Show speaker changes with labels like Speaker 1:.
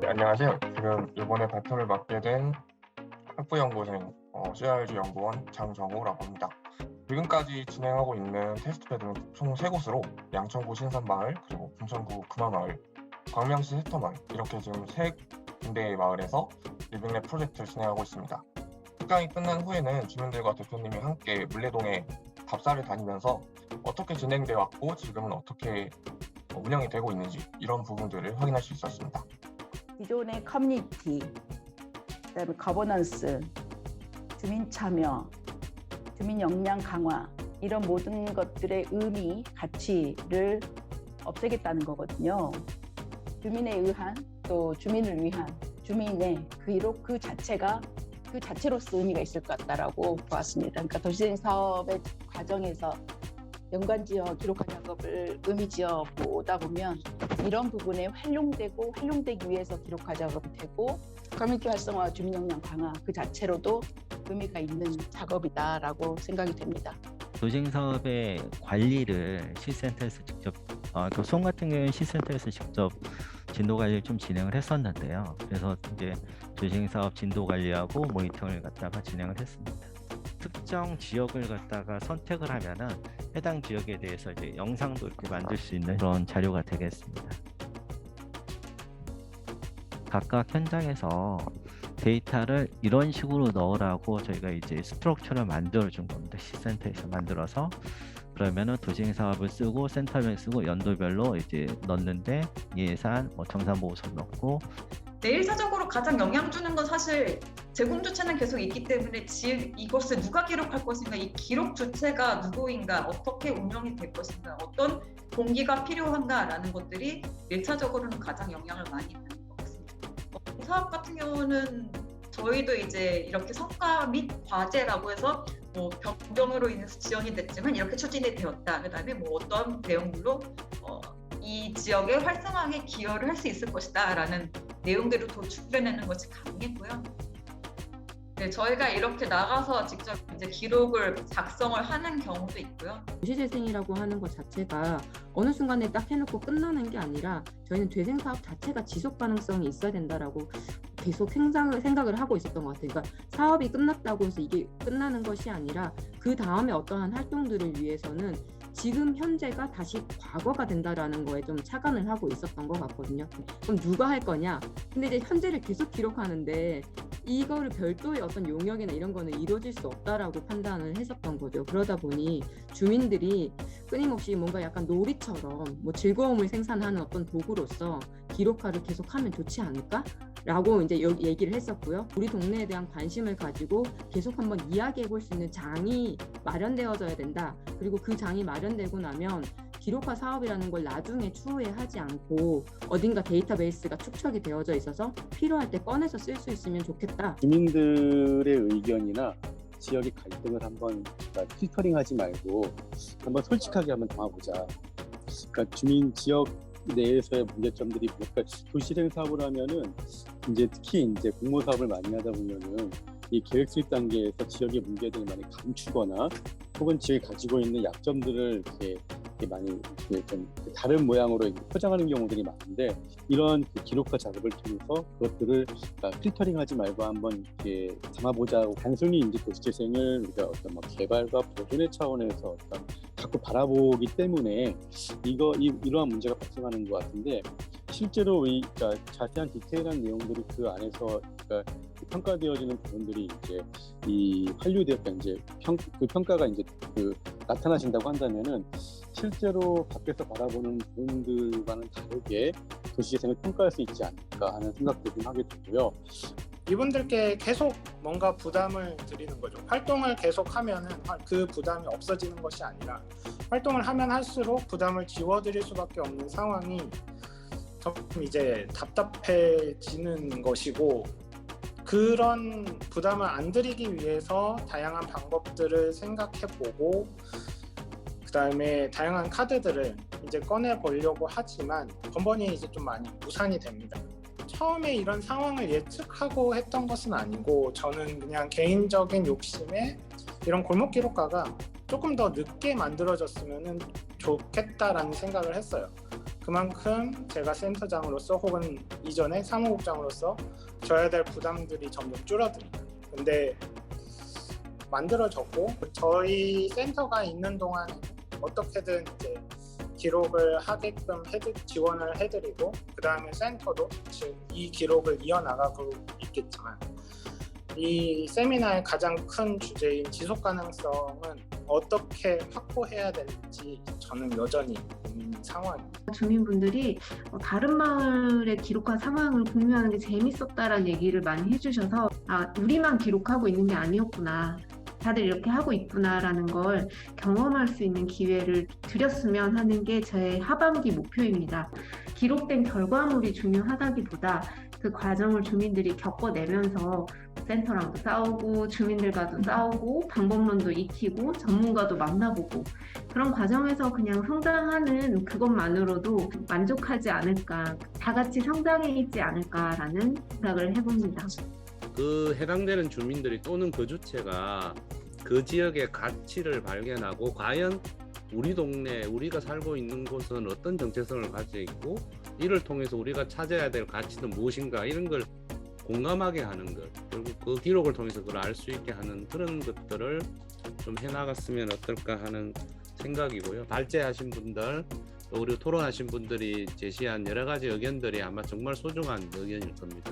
Speaker 1: 네, 안녕하세요. 지금 이번에 발표를 맡게 된 학부연구생 CRG 연구원 장정우라고 합니다. 지금까지 진행하고 있는 테스트패드는 총 3곳으로 양천구 신산마을, 그리고 금천구 금화마을, 광명시 세터마을 이렇게 지금 3군데의 마을에서 리빙랩 프로젝트를 진행하고 있습니다. 특강이 끝난 후에는 주민들과 대표님이 함께 물레동에 답사를 다니면서 어떻게 진행되어 왔고 지금은 어떻게 운영이 되고 있는지 이런 부분들을 확인할 수 있었습니다.
Speaker 2: 기존의 커뮤니티, 그다음에 거버넌스, 주민 참여, 주민 역량 강화 이런 모든 것들의 의미, 가치를 없애겠다는 거거든요. 주민에 의한 또 주민을 위한 주민의 기록 그 자체로서 의미가 있을 것 같다라고 보았습니다. 그러니까 도시재생 사업의 과정에서 연관지어 기록화 작업을 의미지어 보다 보면 이런 부분에 활용되기 위해서 기록화 작업이 되고 커뮤니티 활성화, 주민 역량 강화 그 자체로도 의미가 있는 작업이다라고 생각이 됩니다.
Speaker 3: 도시재생 사업의 관리를 시센터에서 직접 소음 같은 경우는 시센터에서 직접 진도 관리를 좀 진행을 했었는데요. 그래서 이제 도시재생 사업 진도 관리하고 모니터링을 갖다가 진행을 했습니다. 특정 지역을 갖다가 선택을 하면은 해당 지역에 대해서 이제 영상도 이렇게 만들 수 있는 그런 자료가 되겠습니다. 각각 현장에서 데이터를 이런 식으로 넣으라고 저희가 이제 스트럭처를 만들어 준 겁니다. 시센터에서 만들어서 그러면은 도시재생 사업을 쓰고 센터를 쓰고 연도별로 이제 넣는데 예산, 정산보고서 넣고
Speaker 4: 내일사적으로 가장 영향 주는 건 사실 제공 주체는 계속 있기 때문에 이것을 누가 기록할 것인가, 이 기록 주체가 누구인가, 어떻게 운영이 될 것인가, 어떤 동기가 필요한가라는 것들이 1차적으로는 가장 영향을 많이 받는 것 같습니다. 사업 같은 경우는 저희도 이제 이렇게 성과 및 과제라고 해서 변경으로 인해서 지연이 됐지만 이렇게 추진이 되었다. 그다음에 어떤 내용들로 이 지역의 활성화에 기여를 할 수 있을 것이다라는 내용들을 도출해내는 것이 가능했고요. 네, 저희가 이렇게 나가서 직접 이제 기록을 작성을 하는 경우도 있고요.
Speaker 5: 도시재생이라고 하는 것 자체가 어느 순간에 딱 해놓고 끝나는 게 아니라 저희는 재생 사업 자체가 지속 가능성이 있어야 된다라고 계속 생각을 하고 있었던 것 같아요. 그러니까 사업이 끝났다고 해서 이게 끝나는 것이 아니라 그 다음에 어떠한 활동들을 위해서는 지금 현재가 다시 과거가 된다라는 거에 좀 착안을 하고 있었던 것 같거든요. 그럼 누가 할 거냐? 근데 이제 현재를 계속 기록하는데 이거를 별도의 어떤 용역이나 이런 거는 이루어질 수 없다라고 판단을 했었던 거죠. 그러다 보니 주민들이 끊임없이 뭔가 약간 놀이처럼 즐거움을 생산하는 어떤 도구로서 기록화를 계속하면 좋지 않을까? 라고 이제 얘기를 했었고요. 우리 동네에 대한 관심을 가지고 계속 한번 이야기해 볼 수 있는 장이 마련되어져야 된다. 그리고 그 장이 마련되고 나면 기록화 사업이라는 걸 나중에 추후에 하지 않고 어딘가 데이터베이스가 축적이 되어져 있어서 필요할 때 꺼내서 쓸 수 있으면 좋겠다.
Speaker 6: 주민들의 의견이나 지역의 갈등을 한번 필터링하지 말고 한번 솔직하게 한번 담아보자. 그러니까 주민 지역 내에서의 문제점들이 그러니까 도시재생 사업을 하면은 이제 특히 이제 공모 사업을 많이 하다 보면은 이 계획 수립 단계에서 지역의 문제들을 많이 감추거나 혹은 지역이 가지고 있는 약점들을 이렇게 많이 좀 다른 모양으로 포장하는 경우들이 많은데 이런 기록화 작업을 통해서 그것들을 필터링하지 말고 한번 이렇게 담아보자고 단순히 이제 도시재생을 우리가 어떤 개발과 보존의 차원에서 어떤 자꾸 바라보기 때문에 이러한 문제가 발생하는 것 같은데 실제로 그러니까 자세한 디테일한 내용들이 그 안에서 평가되어지는 부분들이 이제 이 환류되었다 이제 그 평가가 이제 나타나신다고 한다면은 실제로 밖에서 바라보는 부분들과는 다르게 도시재생을 평가할 수 있지 않을까 하는 생각도 좀 하게 되고요.
Speaker 7: 이분들께 계속 뭔가 부담을 드리는 거죠. 활동을 계속하면은 그 부담이 없어지는 것이 아니라 활동을 하면 할수록 부담을 지워드릴 수밖에 없는 상황이 조금 이제 답답해지는 것이고 그런 부담을 안 드리기 위해서 다양한 방법들을 생각해보고 그 다음에 다양한 카드들을 이제 꺼내보려고 하지만 번번이 이제 좀 많이 무산이 됩니다. 처음에 이런 상황을 예측하고 했던 것은 아니고 저는 그냥 개인적인 욕심에 이런 골목 기록가가 조금 더 늦게 만들어졌으면 좋겠다라는 생각을 했어요. 그만큼 제가 센터장으로서 혹은 이전에 사무국장으로서 져야 될 부담들이 점점 줄어듭니다. 근데 만들어졌고 저희 센터가 있는 동안에 어떻게든 이제 기록을 하게끔 지원을 해드리고 그 다음에 센터도 지금 이 기록을 이어나가고 있겠지만 이 세미나의 가장 큰 주제인 지속 가능성은 어떻게 확보해야 될지 저는 여전히 고민 상황입니다.
Speaker 5: 주민분들이 다른 마을에 기록한 상황을 공유하는 게 재밌었다라는 얘기를 많이 해주셔서 우리만 기록하고 있는 게 아니었구나. 다들 이렇게 하고 있구나라는 걸 경험할 수 있는 기회를 드렸으면 하는 게 제 하반기 목표입니다. 기록된 결과물이 중요하다기보다 그 과정을 주민들이 겪어내면서 센터랑도 싸우고 주민들과도 싸우고 방법론도 익히고 전문가도 만나보고 그런 과정에서 그냥 성장하는 그것만으로도 만족하지 않을까, 다 같이 성장해 있지 않을까라는 생각을 해봅니다.
Speaker 8: 그 해당되는 주민들이 또는 그 주체가 그 지역의 가치를 발견하고 과연 우리 동네, 우리가 살고 있는 곳은 어떤 정체성을 가지고 있고 이를 통해서 우리가 찾아야 될 가치는 무엇인가 이런 걸 공감하게 하는 것, 그리고 그 기록을 통해서 그걸 알 수 있게 하는 그런 것들을 좀 해나갔으면 어떨까 하는 생각이고요. 발제하신 분들 또 그리고 토론하신 분들이 제시한 여러 가지 의견들이 아마 정말 소중한 의견일 겁니다.